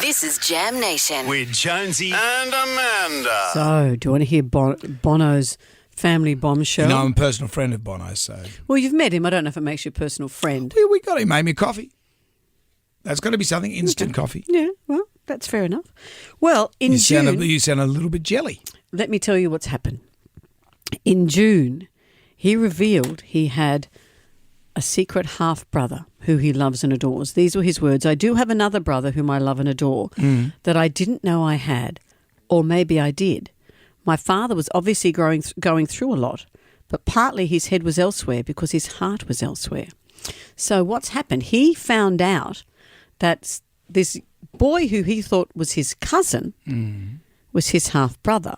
This is Jam Nation. With Jonesy and Amanda. So, do you want to hear Bono's family bombshell? You know, I'm a personal friend of Bono, so... Well, you've met him. I don't know if it makes you a personal friend. We got him, made me a coffee. That's got to be something, instant coffee. Yeah, well, that's fair enough. Well, in June... You sound a little bit jelly. Let me tell you what's happened. In June, he revealed he had a secret half-brother who he loves and adores. These were his words. I do have another brother whom I love and adore that I didn't know I had, or maybe I did. My father was obviously going through a lot, but partly his head was elsewhere because his heart was elsewhere. So what's happened? He found out that this boy who he thought was his cousin was his half-brother.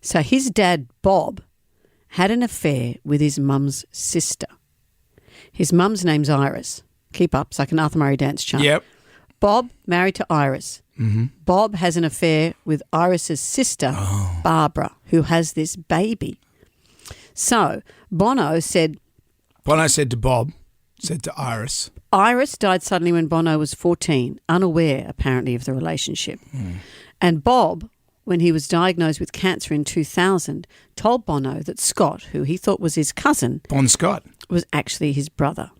So his dad, Bob, had an affair with his mum's sister. His mum's name's Iris. Keep up. It's like an Arthur Murray dance chart. Yep. Bob married to Iris. Mm-hmm. Bob has an affair with Iris's sister, Barbara, who has this baby. So Bono said to Bob, said to Iris. Iris died suddenly when Bono was 14, unaware apparently of the relationship. And Bob, when he was diagnosed with cancer in 2000, told Bono that Scott, who he thought was his cousin, Bon Scott, was actually his brother.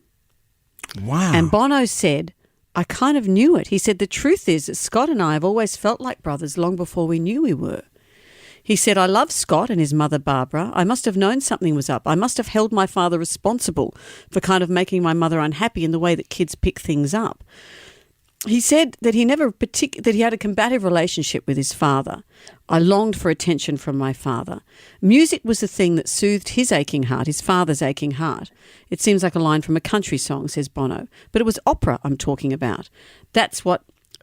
Wow. And Bono said, I kind of knew it. He said, the truth is that Scott and I have always felt like brothers long before we knew we were. He said, I love Scott and his mother Barbara. I must have known something was up. I must have held my father responsible for kind of making my mother unhappy in the way that kids pick things up. He said that he that he had a combative relationship with his father. I longed for attention from my father. Music was the thing that soothed his aching heart, his father's aching heart. It seems like a line from a country song, says Bono. But it was opera I'm talking about. That's what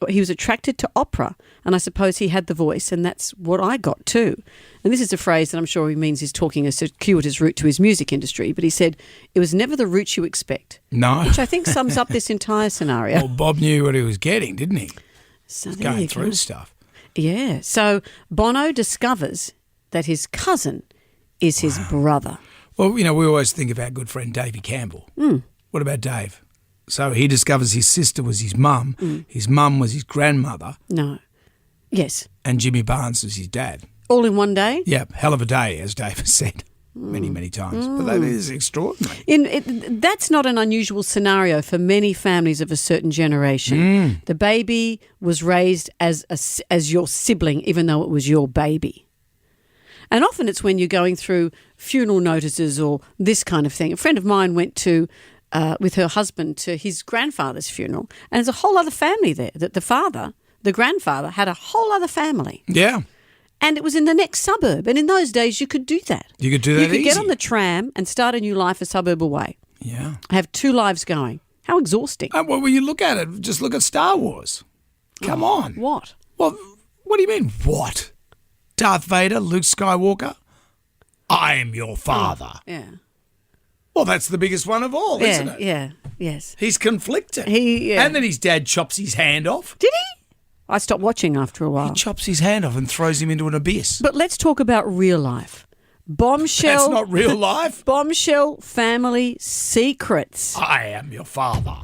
he was attracted to, opera, and I suppose he had the voice, and that's what I got too. And this is a phrase that I'm sure he means he's talking a circuitous route to his music industry, but he said, it was never the route you expect. No. Which I think sums up this entire scenario. Well, Bob knew what he was getting, didn't he? So He's there going you through go. stuff. Yeah. So Bono discovers that his cousin is his brother. Well, you know, we always think of our good friend Davey Campbell. What about Dave? So he discovers his sister was his mum, his mum was his grandmother. No. Yes. And Jimmy Barnes was his dad. All in one day? Yeah, hell of a day, as Dave has said many, many times. But that is extraordinary. That's not an unusual scenario for many families of a certain generation. The baby was raised as your sibling, even though it was your baby. And often it's when you're going through funeral notices or this kind of thing. A friend of mine went with her husband to his grandfather's funeral, and there's a whole other family there, that the grandfather had a whole other family. Yeah. And it was in the next suburb. And in those days, you could do that. You could do that easy. You could get on the tram and start a new life a suburb away. Yeah. Have two lives going. How exhausting. Well, when you look at it, just look at Star Wars. Come on. What? Well, what do you mean, what? Darth Vader, Luke Skywalker, I am your father. Yeah. Well, that's the biggest one of all, isn't it? Yeah, yes. He's conflicted. Yeah. And then his dad chops his hand off. Did he? I stopped watching after a while. He chops his hand off and throws him into an abyss. But let's talk about real life. Bombshell. That's not real life. Bombshell family secrets. I am your father.